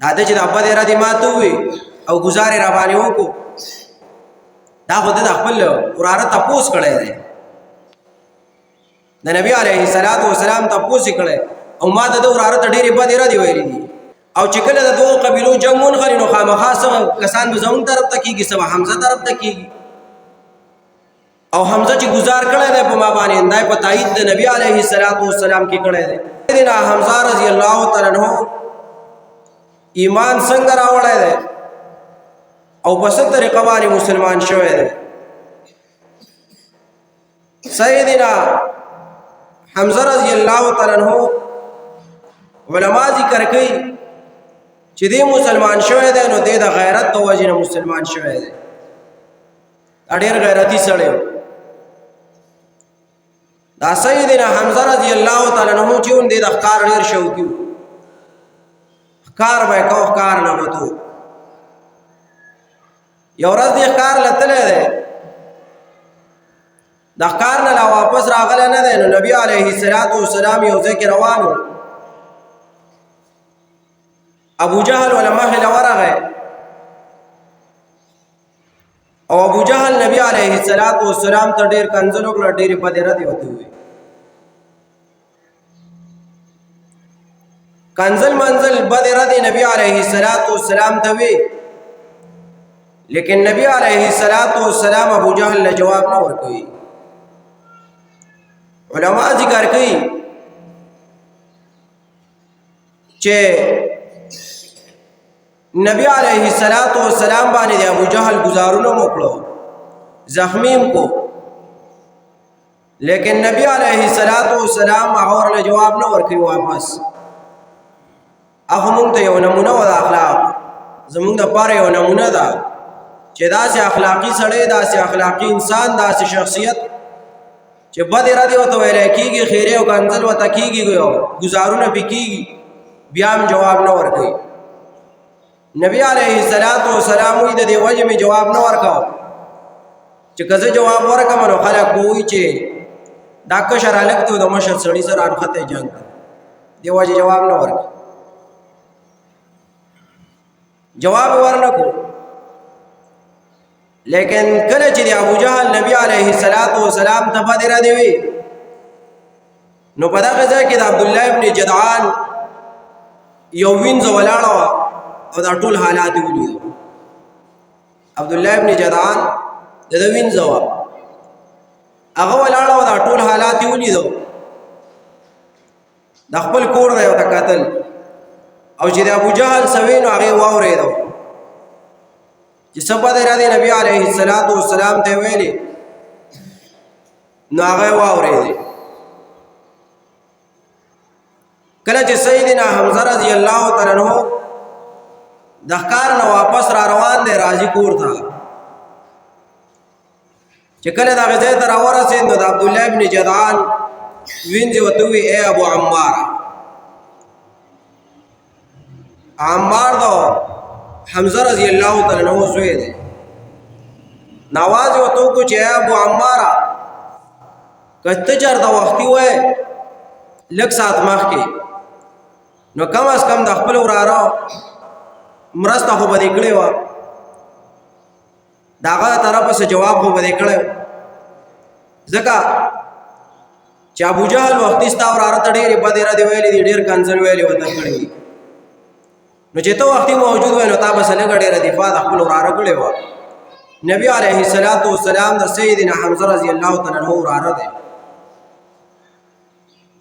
دا د چې د ابا دې را دي ماته وي او گزارې را باندې وکړو دا خو د خپل وراره تپوس کړی دی د نبی علیه الصلاۃ والسلام تپوس کړی او ما د وراره ته ډېرې بدې را دي ویلي دي او چې کله د دوه قبیلو جنګ ونغلي نو خامخا څه کسان به زموږ طرف ته کېږي څه به حمزه طرف ته کېږي او حمزه چې گزار کړی دی په ما باندې دا په تایید د نبی علیه الصلاۃ والسلام کې کړی دی سیدنا حمزه رضی الله تعالی عنہ ایمان څنګه راوړی دی او په څه طریقه باندې مسلمان شوی دی سیدنا حمزه رضی الله تعالی عنہ علما ذکر کوي چې دې مسلمان شوی دی نو دې د غیرت د وجې نه مسلمان شوی دی ډېر غیرتي سړی دا سیدنا حمزه رضی الله تعالی عنہ چې دې د ښکار ډېر شوقي و ښکار به کو ښکار نه وته یو ورځ دې ښکار لتلی دی د ښکار نه لا واپس راغلی نه دی نو نبی علیه الصلاۃ والسلام یو ځای کې روان و ابو جهل ولا مخې له ورغی او ابو جهل نبی علیه الصلاۃ والسلام ته ډېر کنځل وکړه ډېرې بدې ردې ورته وویلې کنزل منزل بدې ردې نبی علیه الصلاۃ والسلام ته وی لیکن نبی علیه الصلاۃ والسلام ابو جهل له جواب نه ورکوي علما ذکر کوي چې نبی علیه الصلاۃ والسلام باندې ابو جهل گزارونه موکړو زخمیم کو لیکن نبی علیه الصلاۃ والسلام هغه له جواب نه ورکوي واپس هغه مونږ ته یو نمونه و د اخلاق زمونږ دپاره یو نمونه ده چې داسې اخلاقي سړی داسې اخلاقي انسان داسې شخصیت چې بدې ردې ورته ویلی کېږي خیرې او کنځل ورته کېږي ګزارونه پې کېږي بیا هم جواب نه ورکوي نبی علیه الصلاۃ والسلام وایي د دې وجې مې جواب نه ورکوه چې که زه جواب ورکړم نو خلک به وایي چې دا کشر هلک دی د مشر سړي سره انښتی جنګ کوي دې وجې جواب نه ورکوي جواب ورنکو لیکن کله چې د ابو جهل نبی علیه الصلاۃ والسلام ته بدې ردې وي نو په دغه ځای کې د عبدالله ابن جدعان یو وینځه ولاړه وه او دا ټول حالات یې ولیدو عبدالله ابن جدعان د ده وینځه وه هغه ولاړه وه دا ټول حالات یې ولیدو د خپل کور نه یې ورته کتل او چې د ابو جهل سوي نو هغې واورېدو چې څه بدې ردې نبي علیه الصلاۃ والسلام ته ویلې نو هغه یې واورېدې کله چې سیدنا حمزه رضی الله تعالی عنہ د ښکار نه واپس را روان دی راځي کور ته چې کله دغه ځای ته راورسېد نو د عبدالله ابن جدعان وینځې ورته ووي ای ابو عمار عمار دو حمزه رضی الله تعالی عنہ زوی دی نواز ورته وکړو چې ای ابو عمار که ته چېرته وختي وای لږ ساعت مخکې نو کم از کم د خپل وراره مرسته خو به دې کړې وه د هغه طرفه څه جواب خو به دې کړی ځکه چې ابو جهل وختي ستا وراره ته ډېرې بدې ردې ویلې دي ډېر کنځل ویلې ورته کړې دي نو چې ته وختي موجود وای نو تا به څه لږه ډېره دفاع د خپل وراره کړې وه نبي علیه الصلاۃ والسلام د سیدنا حمزه رضی الله تعالی عنہ وراره دی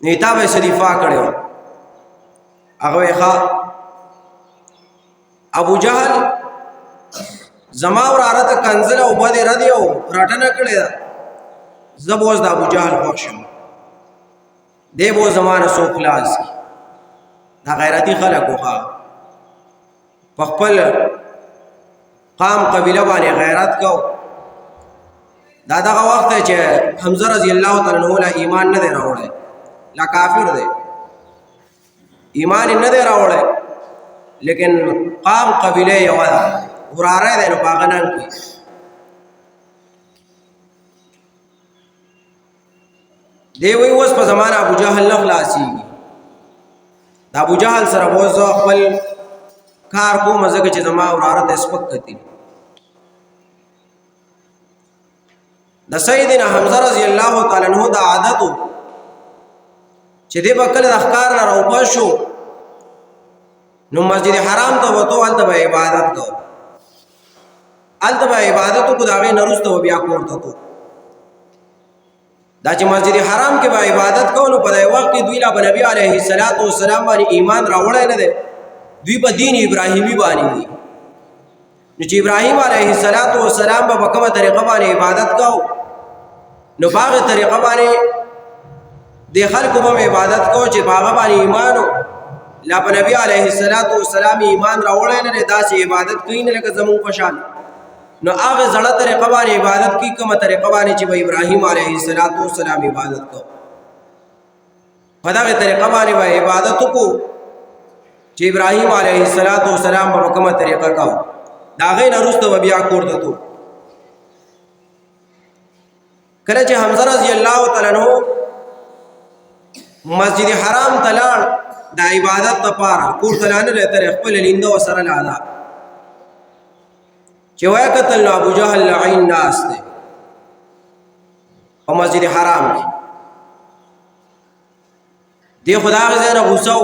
نو تا به څه دفاع کړې وه هغه وایي ښه ابو جهل زما وراره ته کنځل او بدې ردې او راټنه کړې ده زه به اوس د ابو جهل خوښ شم دی به زما نه څوک خلاص کړي دا غیرتي خلک وښه په خپل قام قبیله باندې غیرت کو دا دغه وخت دی چې حمزه رضی الله تعالی عنہ له ایمان نه دی راوړی لا کافر دی ایمان نه دی راوړی لیکن قام قبیله یو ده وراره دی نو په هغه ننګ کوي دی وایي اوس په زمانه ابو جهل نه خلاصېږي د ابو جهل سره به اوس زه خپل کار کوم ځکه چې زما وراره ته سپک کتي. د سیدنا حمزه رضی الله تعالی عنہ د عادت چې دی به کله د ښکار نه راوپاشو نو مسجد حرام ته وته هلته به عبادت کو، هلته به عبادت کو، د هغې نه وروسته بیا کور ته تو. دا چې مسجد حرام کې به عبادت کو نو په دې وخت کې دوی لا به نبي علیه السلام باندې ایمان راوړی نه دی، دوی په دین ابراهیمي باندې دي. نو چې ابراهیم علیه السلام به په کومه طریقه باندې عبادت کو نو په هغه طریقه باندې د خلکو به عبادت کو چې په هغه باندې ایمان لا په نبي علیه السلام ایمان راوړی نه دی، داسې عبادت کوي نه لکه زمونږ په شان. نو هغه زړه طریقه باندې عبادت کوي، کومه طریقه باندې چې به ابراهیم علیه السلام عبادت کو، په دغه طریقه باندې به عبادت وکړو چې ابراهیم علیه السلام په کومه طریقه کو. د هغې نه وروسته به بیا کور ته تو. کله چې حمزه رضی الله تعالی عنہ مسجد حرام ته لاړ د عبادت لپاره، کور ته نه رهته خپل لینده وسره لاړه چې وای کتل نو ابو جهل لعین ناس دی په مسجد حرام کې. دی خدا غزه نه غوسو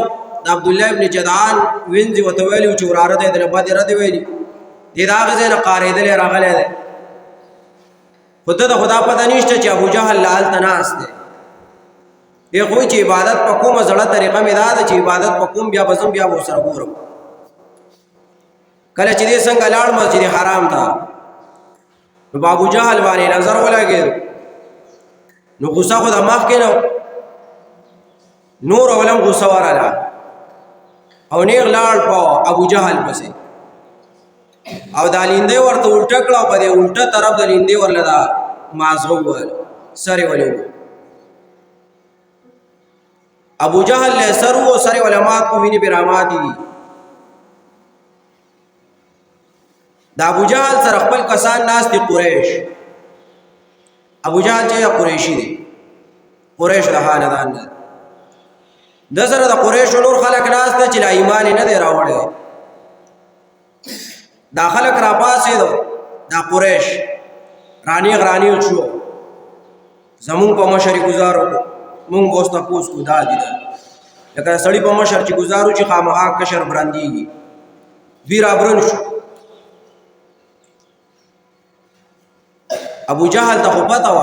د عبد الله ابن جدعان وینځي وته ویلو چې وراره ته د بعد رد ویلي دی دا غزه نه قاریدل راغله ده. خدا د خدا پته نشته چې ابو جهل لال تناس دی. دی خو چې عبادت په کومه زړه طریقه مې دا چې عبادت په کوم بیا بزم بیا وسره ګورم. کله چې دې څنګه لاړ مسجد حرام ته نو ابو جهل باندې نظر ولګېد نو غوسه خو د مخ کې نو نور اولم غوسه وراله او نیغ لاړ په ابو جهل پسې او دا لیندې ورته الټه کړه او په دې الټه طرف د لیندې ورله دا مازغو وویل سرې ولې ابو جهل له سر و سرې علماء کو ویني برامات دي. دا ابو جهل سره خپل کسان ناس دي قریش. ابو جهل چې قریشي دي، قریش د خاندان نه د سره د قریش نور خلک ناس ته چې لا ایمان نه دی راوړی. دا خلک را پاسې دو دا قریش رانی شو زمون په مشر گزارو مونږ اوس تاسو کو دا دي لکه سړی په مشر چې گزارو چې خامخا کشر برانديږي دوی را برن شو. ابو جهل ته پتا و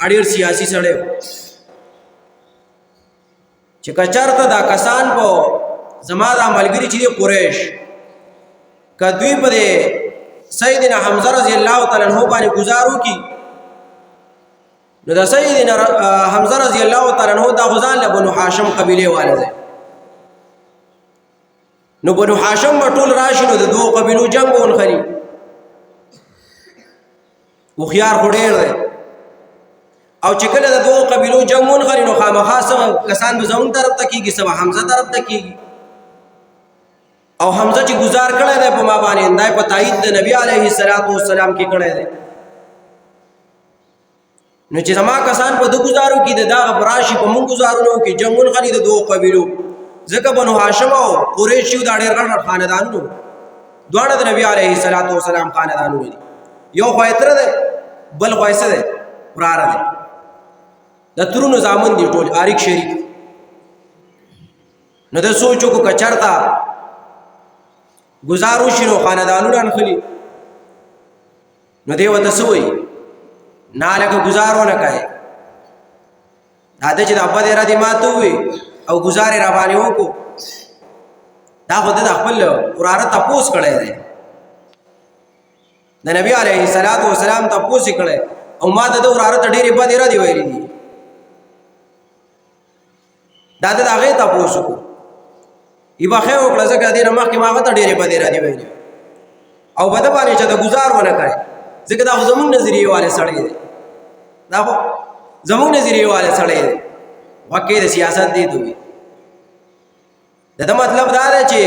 اړیر سیاسي سړی چې کچارته دا کسان په زما د عملګری چې قریش کدوی په سیدنا حمزه رضی الله تعالی عنہ باندې گزارو کی نو د سیدنا حمزه رضی الله تعالی عنہ دا غزان له بنو هاشم قبیله والے ده. نو بنو هاشم ټول راشي نو د دوه قبیلو جنگ ونخري او خيار هډیر ده او چې کله د دوه قبیلو جنگ ونخري نو خامخا کسان به زمون طرف ته کیږي سبا حمزه طرف ته کیږي او حمزه چې گزار کړی دی په ما باندې اندای په تایید د نبی علیه السلام کې کړی دی. نو چې زما کسان په دو گزارو کې د داغ براشي په مونږ گزارونو کې جنگون خري د دوه قبیلو ځکه بنو هاشم او قریش یو د ډېر غټ خاندانونو دواړه د نبی علیه السلام خاندانونو دي. یو خوایتره ده بل خوایسه ده وراره ده د ترونو زامن دي ټول اړیک شریک. نو د سوچو کو کچرتا گزارو شنو خاندانونو انخلی نو دیو تسوی نالکه گزارو نه کوي دا چې د ابا دې را دي ماتو وي او گزارې را باندې وکړو دا خو د خپل وراره تپوس کړی دی د نبی علیه السلام تپوس کړی او ما د وراره ته ډېرې بدې را دي ویلي دي دا د هغې تپوس وکړو ایبا خیر وکړه ځکه دې نه مخکې ما هغه ته ډېرې بدې را دي ویلي او بده باندې چې د گزار ونه کوي ځکه دا خو زمونږ نظریې والے سړی دی دا خو زمونږ نظریې والے سړی دی واقع د سیاست دی دوی دا مطلب دا دی چې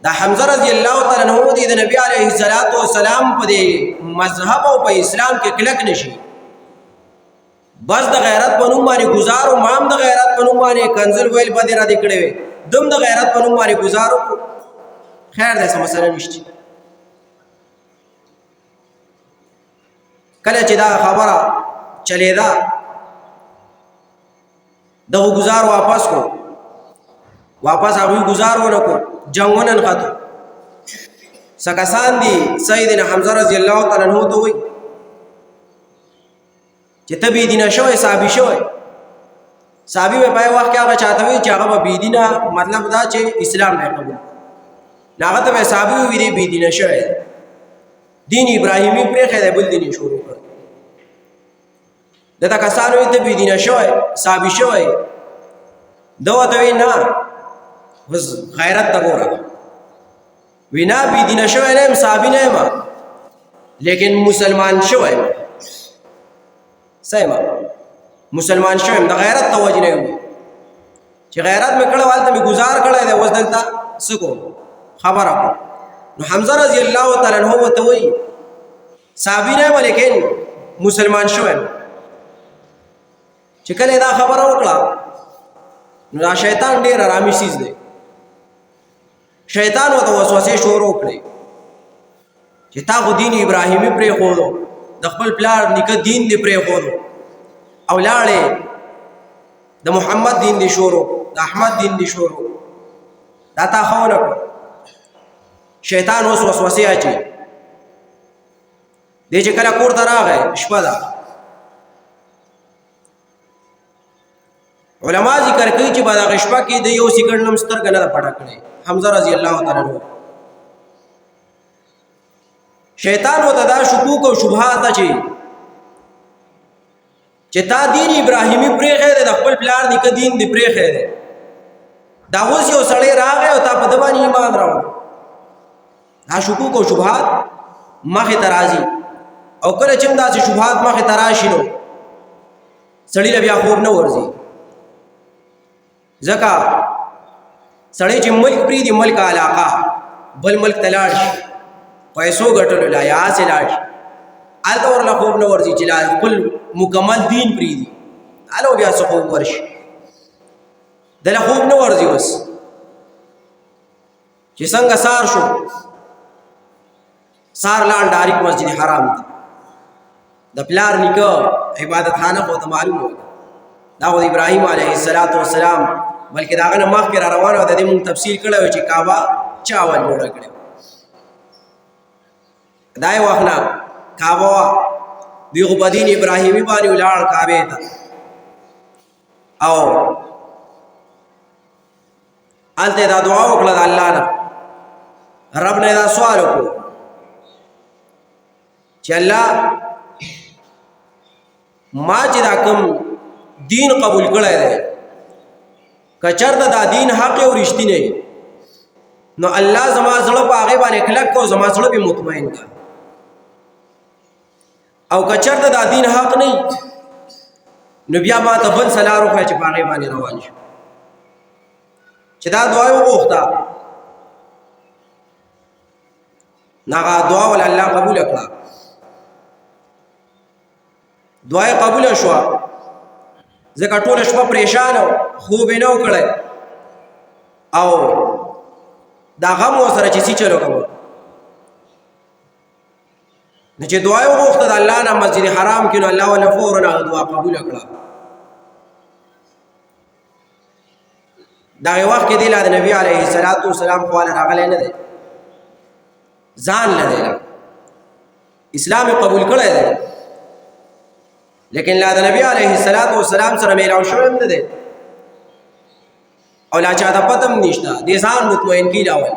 دا حمزه رضی الله تعالی عنہ دی د نبی علیه السلام په دې مذهب او په اسلام کې کلک نشي بس د غیرت په نوم باندې گزار او مام د غیرت په نوم باندې کنزل ویل باندې را دي کړي دم د غیرت په نوم باندې گزارو خیر دی څه مسله نشته. کله چې دا خبره چلېده دغه ګزار واپس کو، واپس هغوی ګزار ونه کو، جنګ وننښتو. څه کسان دي سیدنا حمزه رضی الله تعالی عنہ ته وایي چې ته بېدینه شوی، صحابي شوی. صحابي به په وخت کې هغه چاته وایي چې هغه به بېدینه، مطلب دا چې اسلام به قبول. نو هغه ته به صحابي ووایي دی بېدینه شوی، دین ابراهیمي پرېښی دی، بل دین یې شروع کړ. دته کسان وایي ته بېدینه شوی، صحابي شوی. ده ورته وایي نه، اوس غیرت ته ګوره. وی نه بېدینه شوی نه یم، صحابي نه یم، لیکن مسلمان شوی یم. څه یم؟ مسلمان شوی یم. د غیرت ته وجې نه یم چې غیرت مې کړی و، هلته مې ګزار کړی دی، اوس دلته څه کوم، خبره کوم. نو حمزه رضی الله تعالی عنہ ورته وایي صحابي نه یم لیکن مسلمان شوی یم. چې کله دا خبره وکړه نو دا شیطان ډېر ارامي څیز دی. شیطان ورته وسوسې شروع کړې چې تا خو دین ابراهیمي پرېښودو، د خپل پلار نیکه دین دې پرېښودو او لاړې د محمد دین دې شروع، د احمد دین دې شروع، دا تا ښه ونه کړه. شیطان اوس وسوسې اچوي. دی چې کله کور ته راغی، شپه ده، علما ذکر کوي چې په دغه شپه کې د یو سکند هم سترګه نه ده پټه کړې حمزه رضی الله تعالی عنہ. شیطان ورته دا شکوک او شبهات اچوي چې تا دین ابراهیمي پرېښی دی، د خپل پلار نیکه دین دې پرېښی دی. دا اوس یو سړی راغی او تا په ده باندې ایمان راوړ. دا شکوک او شبهات مخې ته راځي، او کله چې هم داسې شبهات مخې ته راشي نو سړي له بیا خوب نه ورځي. ځکه سړی چې ملک پرېږدي، ملک علاقه، بل ملک ته لاړ شي پیسو ګټلو لا یا هسې لاړ شي، هلته ورله خوب نه ورځي چې لا خپل مکمل دین پرېږدي، هلته بیا څه خوب ورشي، دله خوب نه ورځي. اوس چې څنګه سار شو، سار لاړ ډایرکټ مسجد حرام ته. د پلار نیکه عبادت خانه خو ته معلومه وه، دا خو د ابراهیم علیه السلام بلکې د هغه نه مخکې را روانه وه. د دې مونږ تفصیل کړی و چې کعبه چا اول جوړه کړې وه. دا یې وخت نه کعبه وه، دوی خو په دین ابراهیمي باندې ولاړ کعبې ته، او هلته یې دا دعا وکړه د الله نه، رب نه یې دا سوال وکړو چې الله ما چې دا کوم دین قبول کړی دی، که چېرته دا دین حق او رښتینی نو الله زما زړه په هغې باندې کلک کو، زما زړه به مطمئن کا. او که چېرته دا دین حق نه نو بیا ما ته بل څه لار وښیه چې په هغې باندې روان شم. چې دا دعا یې وغوښته نو هغه دعا ول الله قبوله کړه. دعا یې قبوله شوه، ځکه ټوله شپه پریشان و، خوب یې نه و کړی، او دا غم ورسره چې څه چلو کوه. نو چې دعا یې وغوښته د الله نه مسجد حرام کې، نو الله ولې فورا هغه دعا قبوله کړه. دغه وخت کې دی لا د نبي علیه السلام خواله راغلی نه دی، ځان نه دی، اسلام یې قبول کړی دی، لیکن لا د نبی علیه السلام سره میلاو شوی هم نه دی، او لا چاته پته هم نشته. دې ځان مطمئن کړي اول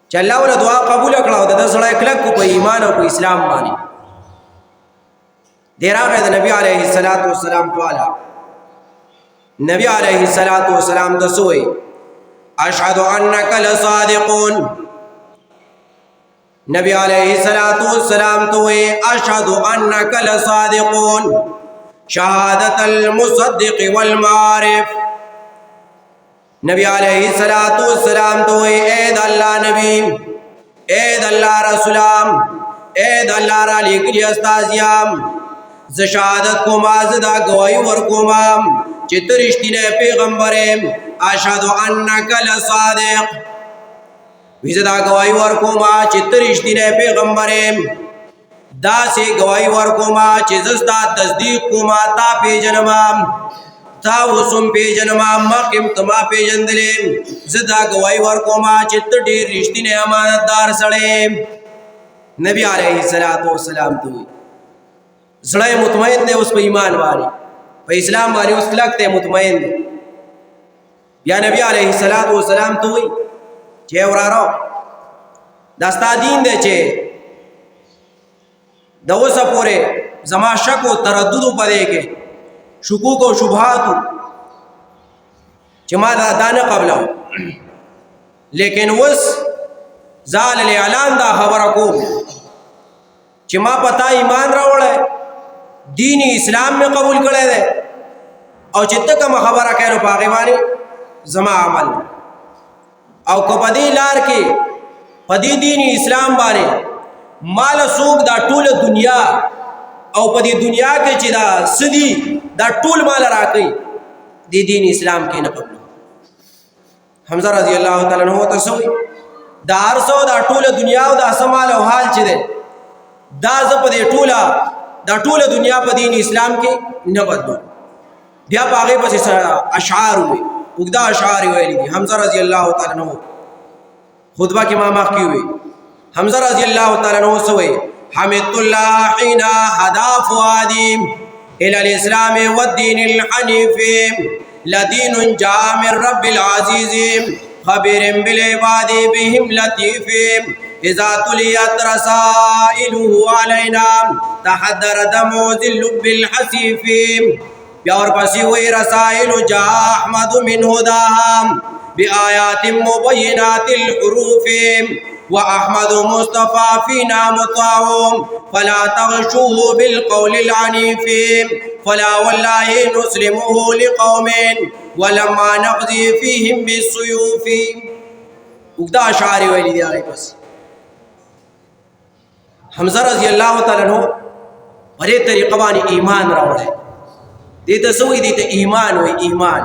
چې الله وله دعا قبوله کړه او د ده زړه یې کلک کړو په ایمان او په اسلام باندې. دی راغی د نبي علیه السلام خواله، نبی علیه السلام ته څه وایي؟ اشهد انک لصادقون. نبی علیہ السلام تو اشہد انک لصادقون شہادت المصدق والمعارف. نبی علیہ السلام تو اید اللہ نبی، اید اللہ رسولام، اید اللہ را لکلی استازیام، ز شہادت کو مازدہ گواہی ورکومام چترشتین پیغمبریم، اشہد انک لصادق. विजदा गवाही वर्कोमा चित्त रिश्तीने पैगंबरेम दा से गवाही वर्कोमा चिजस्ता तस्दीक कोमा ता पेजनमा ता वसुम पेजनमा मकिम तमा पेजंदले जदा गवाही वर्कोमा चित्त ढेर रिश्तीने अमानतदार सड़े नबी अलैहिस्सलातु वस्सलाम तो सड़े मुतमईन ने उस पर ईमान वाली पे इस्लाम वाली उस लगते मुतमईन या नबी अलैहिस्सलातु वस्सलाम तो चे वरारो दस्ता दीन दे चे दो सपोरे जमा शक व तरद्दुद पदे के शुकूक व शुबहात चमा दान कबला लेकिन उस जाल अलान दा खबर को चमा पता ईमान रावड़े दीनी इस्लाम में कबूल करे दे और चित्त कम खबर कह पागेवानी जमा अमल और कपदी लार के पदी दीनी इस्लाम बारे माल सूक दा टूल दुनिया और पदी दुनिया के चिदा सदी दा टूल माल राकी दी दीन इस्लाम के नकबल हमजा रजी अल्लाह ताला अन्हु तसवी दा अरसो दा टूल दुनिया दा समाल और हाल चिदे दा जपदे टूला दा टूल दुनिया पर दीन इस्लाम के न बदलो बिया पागे बस अशार हुए उगदा अशार हुए हमजा रजी अल्लाह ताला अन्हु खुतबा के मामा की हुई हमजा रजी अल्लाह ताला अन्हु सवे हमिदुल्लाह हिना हदा फुआदी इलल इस्लाम वद्दीनिल हनीफ लदीनुन जामिर रब्बिल अजीज खबीरिन बिल इबादी बिहिम लतीफ इज़ा तुलियत रसाइलुहु अलैना तहद्दर दमु ज़िल्लुबिल हसीफ प्यार पसी हुई रसाइल जा अहमद मिन हुदाहम बिआयातिम मुबय्यिनातिल हुरूफ व अहमद मुस्तफ़ा फीना मुताउम फला तग़शूहु बिल क़ौलिल अनीफ फला वल्लाहि नुस्लिमुहु लिक़ौमिन वलम्मा नक़ज़ी फ़ीहिम बिस्सुयूफ़ उगदा अशारी वाली दिया बस हमजा रज़ी अल्लाह ताला अन्हु बड़े तरीक़ा वानी ईमान रावड़े देते सवी देते ईमान व ईमान